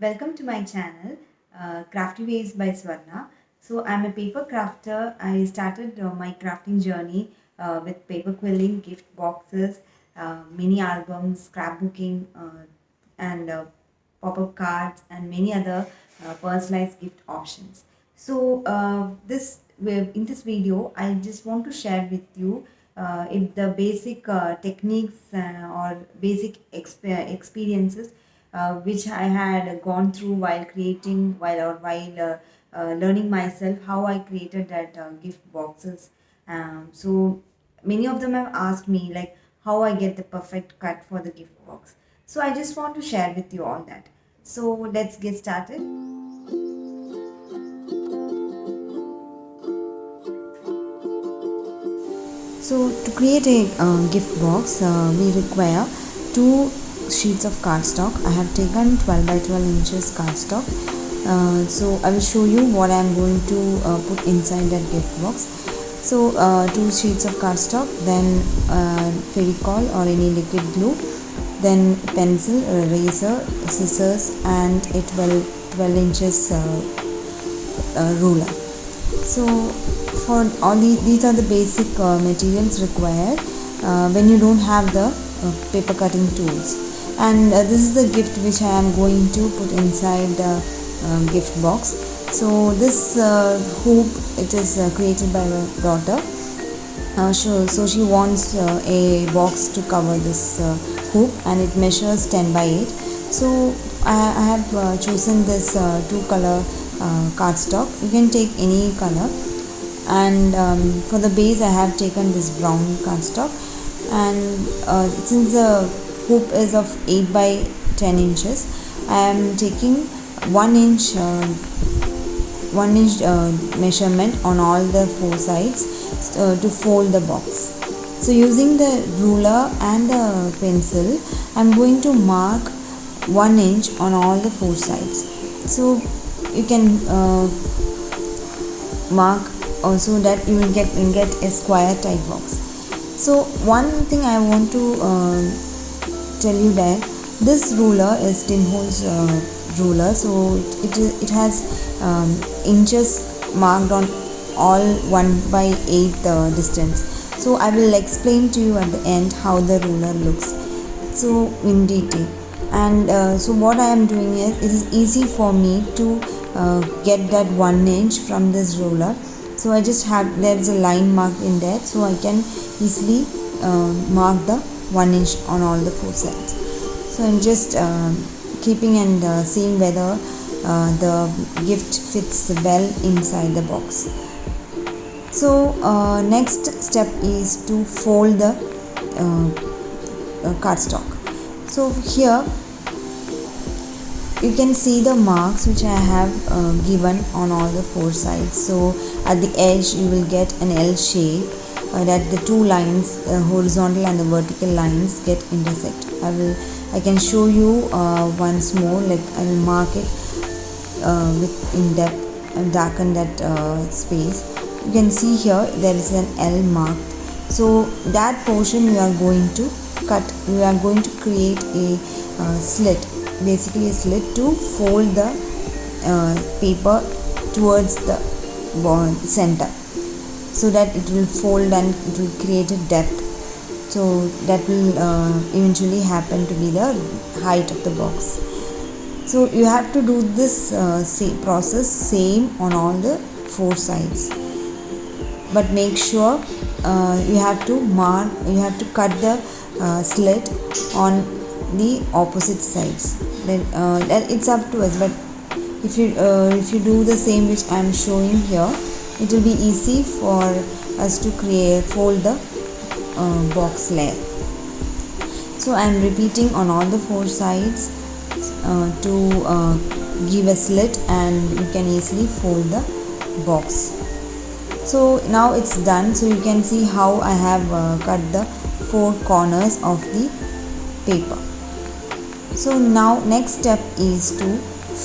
Welcome to my channel, Crafty Ways by Swarna. So I'm a paper crafter. I started my crafting journey with paper quilling, gift boxes, mini albums, scrapbooking, and pop-up cards, and many other personalized gift options. So in this video, I just want to share with you if the basic techniques or basic experiences which I had gone through while creating, while learning myself how I created that gift boxes. So many of them have asked me like how I get the perfect cut for the gift box. So I just want to share with you all that. So let's get started. So to create a gift box, we require two sheets of cardstock. I have taken 12 by 12 inches cardstock. So I will show you what I am going to put inside that gift box. So two sheets of cardstock, then Fevicol or any liquid glue, then pencil, eraser, scissors, and a 12 inches ruler. So for all these are the basic materials required when you don't have the paper cutting tools. And this is the gift which I am going to put inside the gift box. So this hoop, it is created by my daughter. So she wants a box to cover this hoop, and it measures 10 by 8. So I have chosen this two color cardstock. You can take any color, and for the base I have taken this brown cardstock. And since the hoop is of 8 by 10 inches, I am taking 1 inch measurement on all the four sides to fold the box. So using the ruler and the pencil, I am going to mark 1 inch on all the four sides. So you can mark so that you will get a square type box. So one thing I want to tell you that this ruler is Tim Holtz ruler. So it has inches marked on all 1 by 8 distance. So I will explain to you at the end how the ruler looks, so in detail. And so what I am doing is, it is easy for me to get that 1 inch from this ruler. So I just have, there's a line marked in there, so I can easily mark the 1 inch on all the four sides. So I'm just keeping and seeing whether the gift fits well inside the box. So next step is to fold the cardstock. So here you can see the marks which I have given on all the four sides. So at the edge you will get an L shape that the two lines, horizontal and the vertical lines, get intersect. I can show you once more, like I will mark it with in depth and darken that space. You can see here there is an L marked. So that portion you are going to cut. You are going to create a slit, basically a slit to fold the paper towards the center, so that it will fold and it will create a depth. So that will eventually happen to be the height of the box. So you have to do this process same on all the four sides, but make sure you have to cut the slit on the opposite sides. Then it's up to us, but if you do the same which I am showing here, it will be easy for us to fold the box layer. So I am repeating on all the four sides to give a slit, and you can easily fold the box. So now it's done. So you can see how I have cut the four corners of the paper. So now next step is to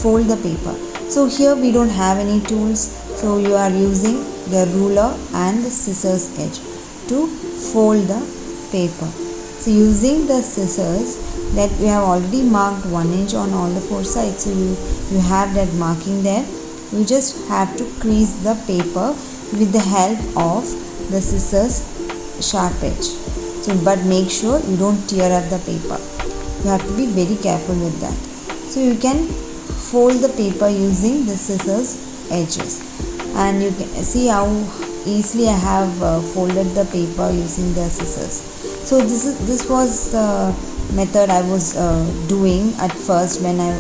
fold the paper. So here we don't have any tools, so you are using the ruler and the scissors edge to fold the paper. So using the scissors, that we have already marked 1 inch on all the 4 sides. So you have that marking there. You just have to crease the paper with the help of the scissors sharp edge. So but make sure you don't tear up the paper. You have to be very careful with that. So you can fold the paper using the scissors edges, and you can see how easily I have folded the paper using the scissors. So this was the method I was doing at first when I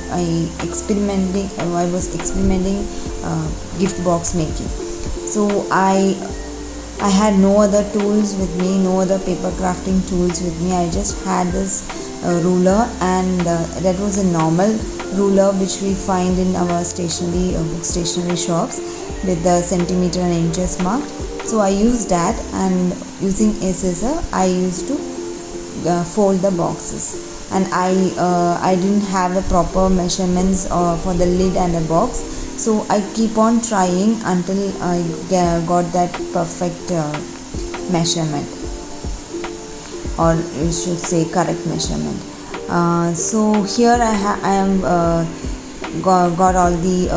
was experimenting gift box making. So I had no other tools with me, no other paper crafting tools with me. I just had this ruler, and that was a normal ruler which we find in our stationery book stationery shops with the centimeter and inches marked. So I used that, and using a scissor I used to fold the boxes, and I didn't have the proper measurements for the lid and the box. So I keep on trying until I got that perfect measurement, or you should say correct measurement. So here I am got all the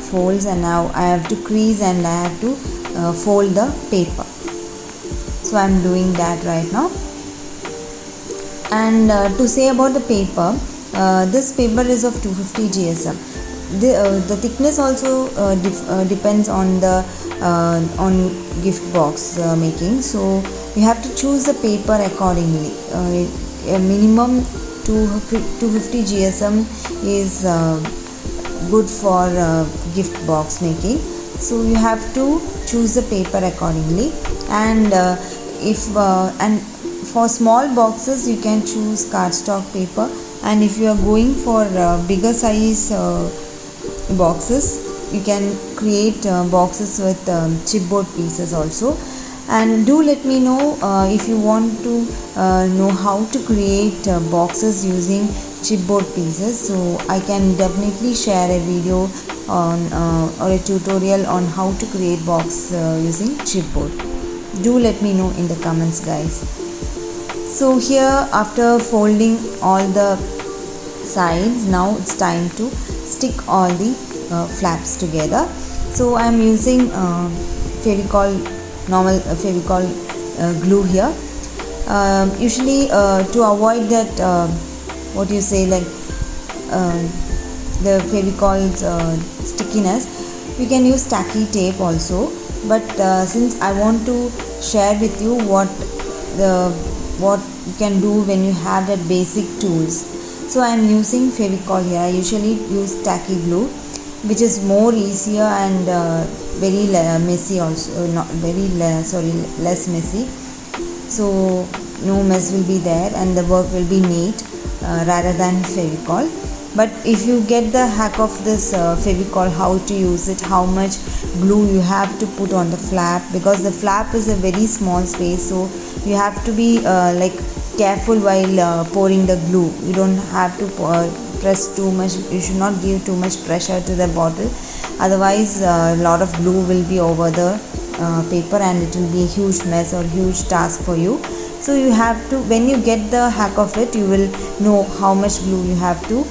folds, and now I have to crease and I have to fold the paper. So I am doing that right now. And to say about the paper, this paper is of 250 GSM. The thickness also depends on the on gift box making. So you have to choose the paper accordingly. A minimum 250 GSM is good for gift box making. So you have to choose the paper accordingly, and and for small boxes you can choose cardstock paper, and if you are going for bigger size boxes, you can create boxes with chipboard pieces also. And do let me know if you want to know how to create boxes using chipboard pieces. So I can definitely share a video on or a tutorial on how to create box using chipboard. Do let me know in the comments, guys. So here, after folding all the sides, now it's time to stick all the flaps together. So I am using normal Fevicol glue here. Usually to avoid that what you say, like the Fevicol's stickiness, you can use tacky tape also. But since I want to share with you what you can do when you have that basic tools, so I am using Fevicol here. I usually use tacky glue, which is more easier and very messy also, not very less messy. So no mess will be there and the work will be neat rather than Fevicol. But if you get the hack of this Fevicol, how to use it, how much glue you have to put on the flap, because the flap is a very small space, so you have to be like careful while pouring the glue. You don't have to press too much. You should not give too much pressure to the bottle, otherwise a lot of glue will be over the paper and it will be a huge mess or huge task for you. So you have to, when you get the hack of it, you will know how much glue you have to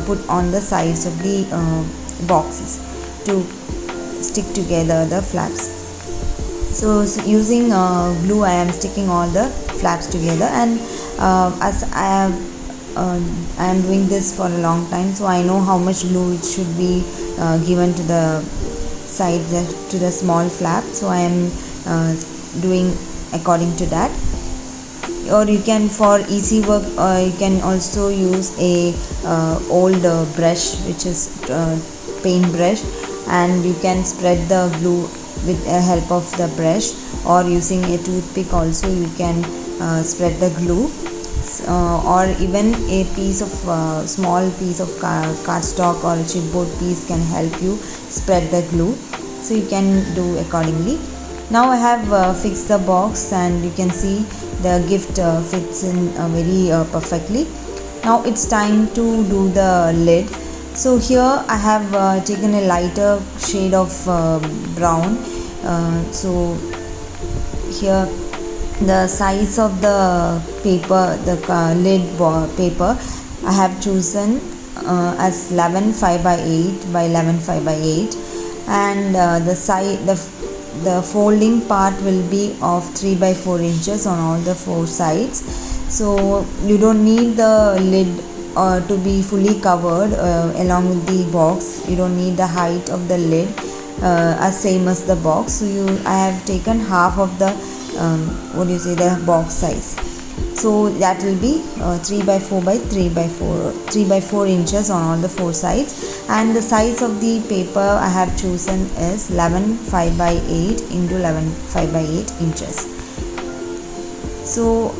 put on the sides of the boxes to stick together the flaps. So using glue, I am sticking all the flaps together, and as I am doing this for a long time, so I know how much glue it should be given to the sides, to the small flap. So I am doing according to that. Or you can, for easy work, you can also use a old brush, which is paint brush, and you can spread the glue with the help of the brush, or using a toothpick also you can spread the glue, or even a piece of small piece of cardstock or a chipboard piece can help you spread the glue. So you can do accordingly. Now I have fixed the box, and you can see the gift fits in very perfectly. Now it's time to do the lid. So here I have taken a lighter shade of brown. So here The size of the paper, the paper, I have chosen as 11 5 by 8 by 11 5 by 8, and the folding part will be of 3 by 4 inches on all the four sides. So you don't need the lid to be fully covered along with the box. You don't need the height of the lid as same as the box. So I have taken half of the the box size. So that will be 3 by 4 by 3 by 4 3 by 4 inches on all the four sides, and the size of the paper I have chosen is 11 5 by 8 into 11 5 by 8 inches. So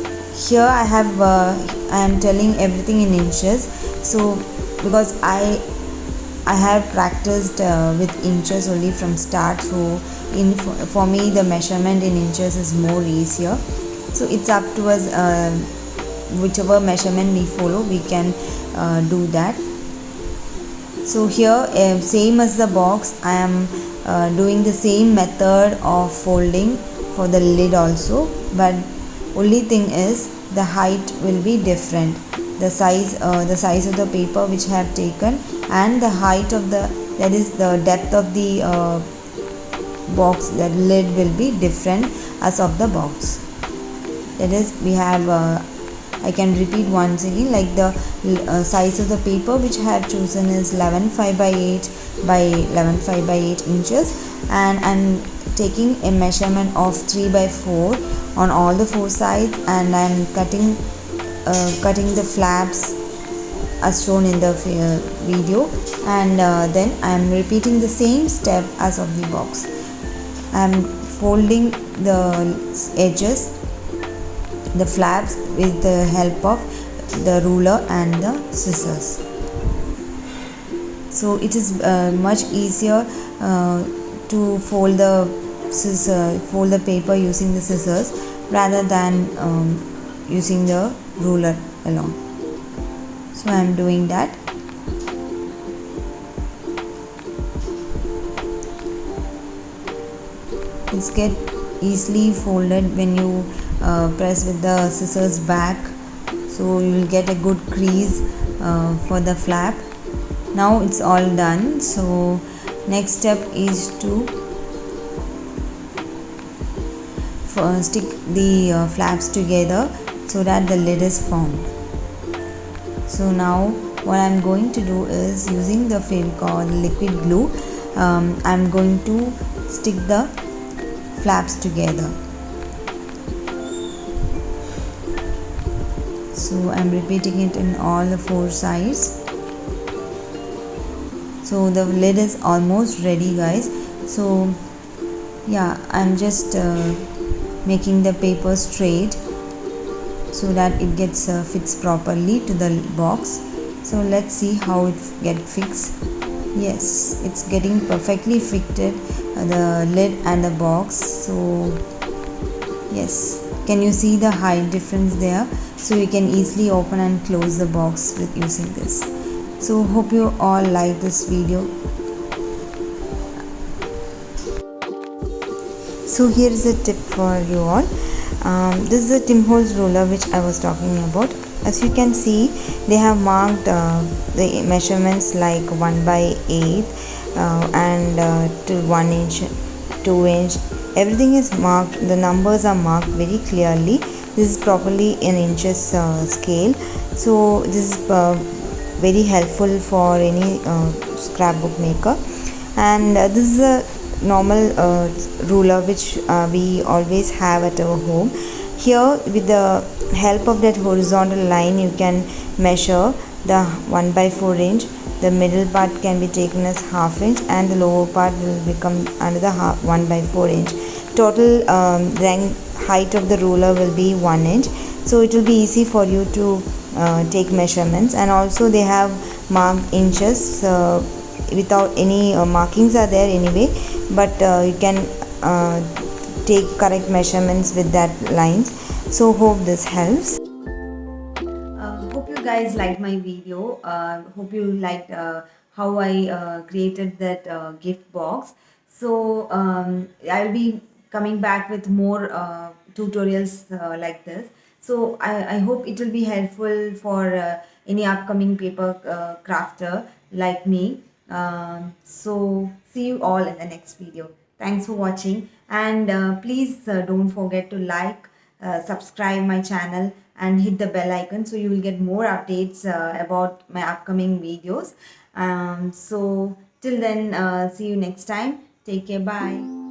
here I am telling everything in inches. So because I have practiced with inches only from start, so for me the measurement in inches is more easier. So it's up to us, whichever measurement we follow we can do that. So here same as the box, I am doing the same method of folding for the lid also, but only thing is the height will be different. The size of the paper which I have taken, and the height of that is the depth of the box, that lid will be different as of the box. That is, we have I can repeat once again, like the size of the paper which I have chosen is 11 5 by 8 by 11 5 by 8 inches, and I'm taking a measurement of 3 by 4 on all the four sides, and I'm cutting the flaps as shown in the video, and then I'm repeating the same step as of the box. I'm folding the edges, the flaps, with the help of the ruler and the scissors. So it is much easier to fold the paper using the scissors rather than using the ruler alone. So I am doing that. It's get easily folded when you press with the scissors back, so you will get a good crease for the flap. Now it's all done. So next step is to stick the flaps together so that the lid is formed. So now what I'm going to do is, using the Fevicol liquid glue, I'm going to stick the flaps together. So I'm repeating it in all the four sides. So the lid is almost ready, guys. So yeah, I'm just making the paper straight so that it gets fits properly to the box. So let's see how it get fixed. Yes, it's getting perfectly fitted, the lid and the box. So yes, can you see the height difference there? So you can easily open and close the box with using this. So hope you all like this video. So here is a tip for you all. This is the Tim Holtz ruler which I was talking about. As you can see, they have marked the measurements like 1 by 8 and to 1 inch, 2 inch. Everything is marked. The numbers are marked very clearly. This is properly in inches scale. So this is very helpful for any scrapbook maker. And this is a normal ruler which we always have at our home. Here, with the help of that horizontal line, you can measure the 1 by 4 inch. The middle part can be taken as half inch, and the lower part will become another 1 by 4 inch. Total height of the ruler will be 1 inch. So it will be easy for you to take measurements. And also they have marked inches without any markings are there anyway, but you can take correct measurements with that lines. So hope this helps. Hope you guys liked my video. Hope you liked how I created that gift box. So I'll be coming back with more tutorials like this. So I hope it will be helpful for any upcoming paper crafter like me. So see you all in the next video. Thanks for watching, and please don't forget to like, subscribe my channel and hit the bell icon so you will get more updates about my upcoming videos. So till then, see you next time. Take care. Bye.